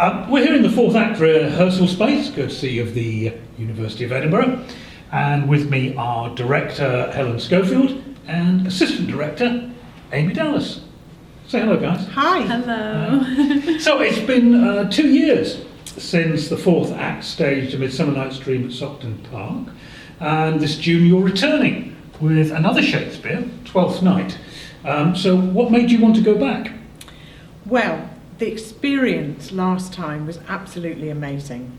We're here in the fourth act rehearsal space, courtesy of the University of Edinburgh, and with me are director Helen Schofield and assistant director Amy Dallas. Say hello, guys. Hi. Hello. So it's been 2 years since the fourth act staged A Midsummer Night's Dream at Saughton Park, and this June you're returning with another Shakespeare, Twelfth Night. So what made you want to go back? Well, the experience last time was absolutely amazing.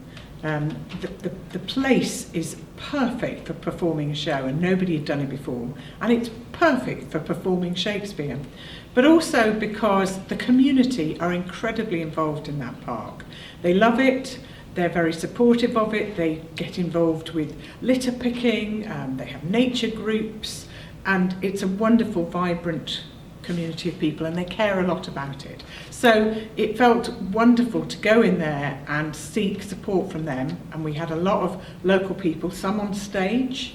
The place is perfect for performing a show, and nobody had done it before, and it's perfect for performing Shakespeare. But also because the community are incredibly involved in that park. They love it, they're very supportive of it, they get involved with litter picking, they have nature groups, and it's a wonderful, vibrant community of people, and they care a lot about it. So it felt wonderful to go in there and seek support from them, and we had a lot of local people, some on stage,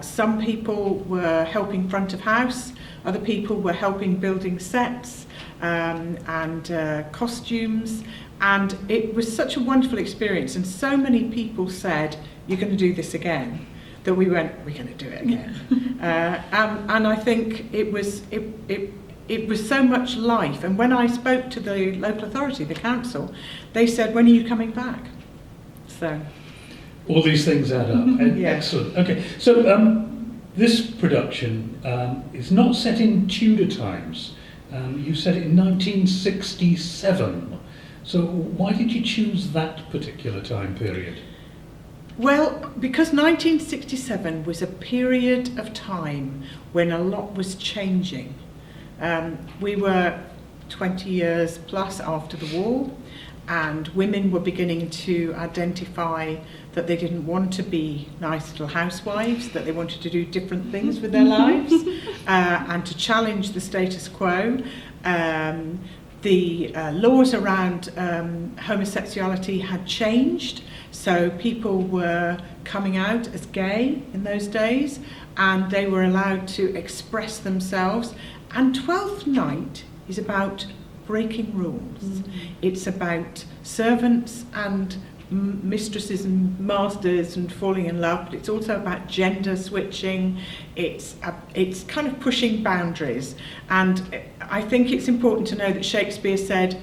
some people were helping front of house, other people were helping building sets and costumes, and it was such a wonderful experience, and so many people said, "You're going to do this again," that we went, "We're going to do it again." And I think it was so much life. And when I spoke to the local authority, the council, they said, "When are you coming back?" So All these things add up. Yeah. Excellent. Okay, so this production is not set in Tudor times. You set it in 1967. So why did you choose that particular time period? well, because 1967 was a period of time when a lot was changing. We were 20 years plus after the war, and women were beginning to identify that they didn't want to be nice little housewives, that they wanted to do different things with their lives, and to challenge the status quo. The laws around homosexuality had changed, so people were coming out as gay in those days, and they were allowed to express themselves. And Twelfth Night is about breaking rules. It's about servants and mistresses and masters and falling in love, but it's also about gender switching. It's kind of pushing boundaries, and I think it's important to know that Shakespeare said,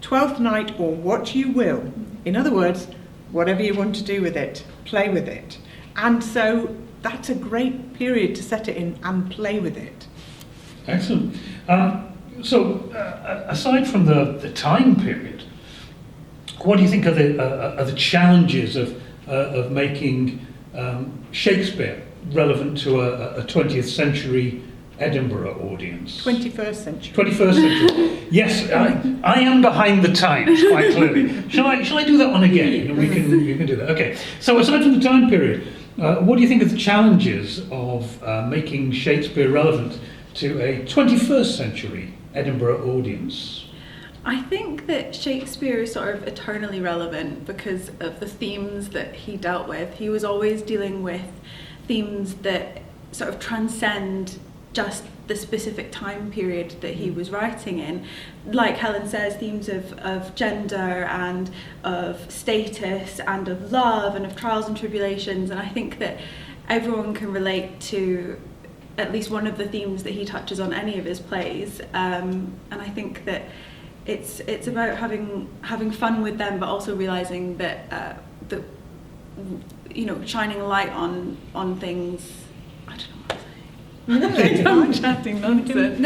"Twelfth Night, or what you will." In other words, whatever you want to do with it, play with it. And so that's a great period to set it in and play with it. Excellent. Aside from the time period, what do you think are the challenges of making Shakespeare relevant to a 20th century Edinburgh audience? 21st century. 21st century. Yes, I am behind the times, quite clearly. Shall I do that one again? And you can do that. Okay. So aside from the time period, what do you think are the challenges of making Shakespeare relevant to a 21st century Edinburgh audience? I think that Shakespeare is sort of eternally relevant because of the themes that he dealt with. He was always dealing with themes that sort of transcend just the specific time period that he was writing in. Like Helen says, themes of gender and of status and of love and of trials and tribulations. And I think that everyone can relate to at least one of the themes that he touches on any of his plays. And I think that it's about having fun with them, but also realizing that shining a light on things. I don't know what I'm saying. I'm chatting nonsense.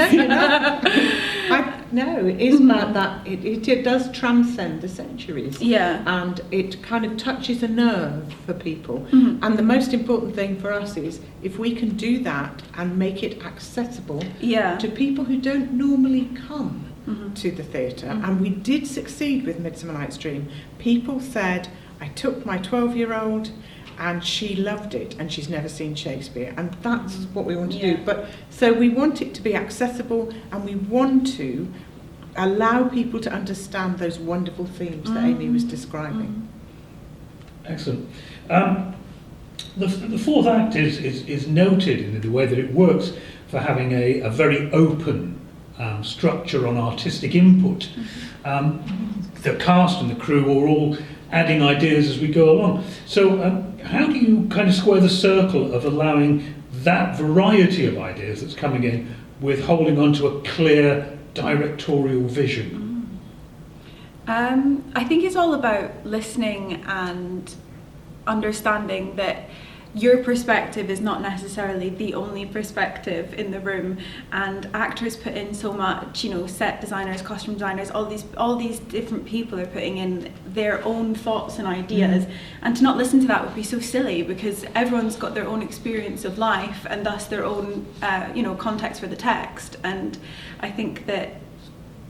No, it is about that. It does transcend the centuries. Yeah. And it kind of touches a nerve for people. Mm-hmm. And the most important thing for us is if we can do that and make it accessible to people who don't normally come to the theatre. And we did succeed with Midsummer Night's Dream. People said, "I took my 12-year-old and she loved it, and she's never seen Shakespeare," and that's what we want to do. But so we want it to be accessible, and we want to allow people to understand those wonderful themes that Amy was describing. Excellent. The fourth act is noted in the way that it works for having a very open structure on artistic input. The cast and the crew are all adding ideas as we go along. So how do you kind of square the circle of allowing that variety of ideas that's coming in with holding on to a clear directorial vision? I think it's all about listening and understanding that your perspective is not necessarily the only perspective in the room, and actors put in so much, you know, set designers, costume designers, all these different people are putting in their own thoughts and ideas, and to not listen to that would be so silly, because everyone's got their own experience of life and thus their own context for the text. And I think that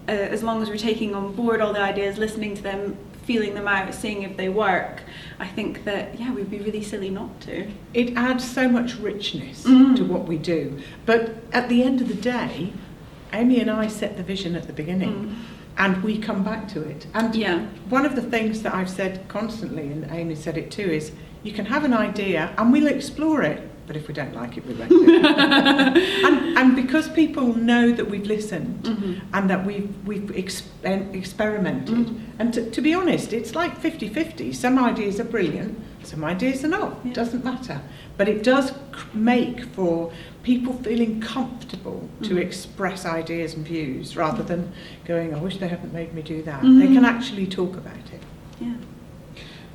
as long as we're taking on board all the ideas, listening to them, feeling them out, seeing if they work, I think that, we'd be really silly not to. It adds so much richness to what we do. But at the end of the day, Amy and I set the vision at the beginning, and we come back to it. And one of the things that I've said constantly, and Amy said it too, is you can have an idea and we'll explore it, but if we don't like it, we won't do it. and because people know that we've listened and that we've experimented, and to be honest, it's like 50-50. Some ideas are brilliant, some ideas are not. It doesn't matter. But it does make for people feeling comfortable to express ideas and views, rather than going, I wish they hadn't made me do that. They can actually talk about it. Yeah.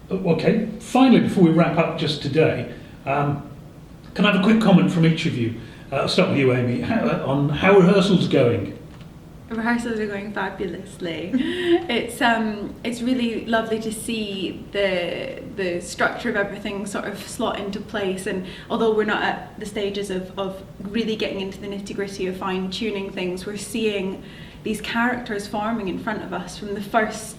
Okay, finally, before we wrap up just today, can I have a quick comment from each of you? I'll start with you, Amy, on how rehearsals are going. Rehearsals are going fabulously. It's really lovely to see the structure of everything sort of slot into place, and although we're not at the stages of really getting into the nitty-gritty of fine-tuning things, we're seeing these characters forming in front of us from the first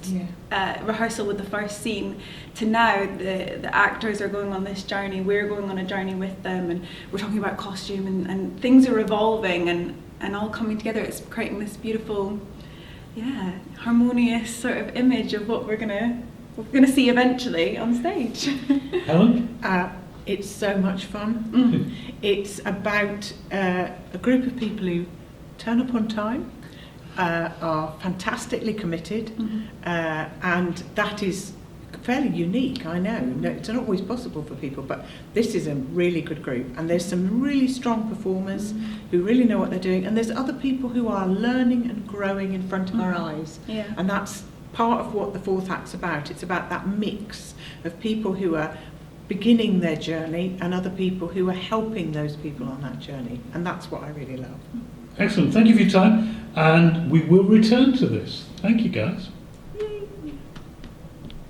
rehearsal with the first scene to now. The actors are going on this journey, we're going on a journey with them, and we're talking about costume, and things are evolving and all coming together. It's creating this beautiful, harmonious sort of image of what we're gonna see eventually on stage. Helen? It's so much fun. It's about a group of people who turn up on time, are fantastically committed, and that is fairly unique, I know. No, it's not always possible for people, but this is a really good group, and there's some really strong performers who really know what they're doing, and there's other people who are learning and growing in front of our eyes, and that's part of what the fourth act's about. It's about that mix of people who are beginning their journey and other people who are helping those people on that journey, and that's what I really love. Excellent, thank you for your time, and we will return to this. Thank you, guys.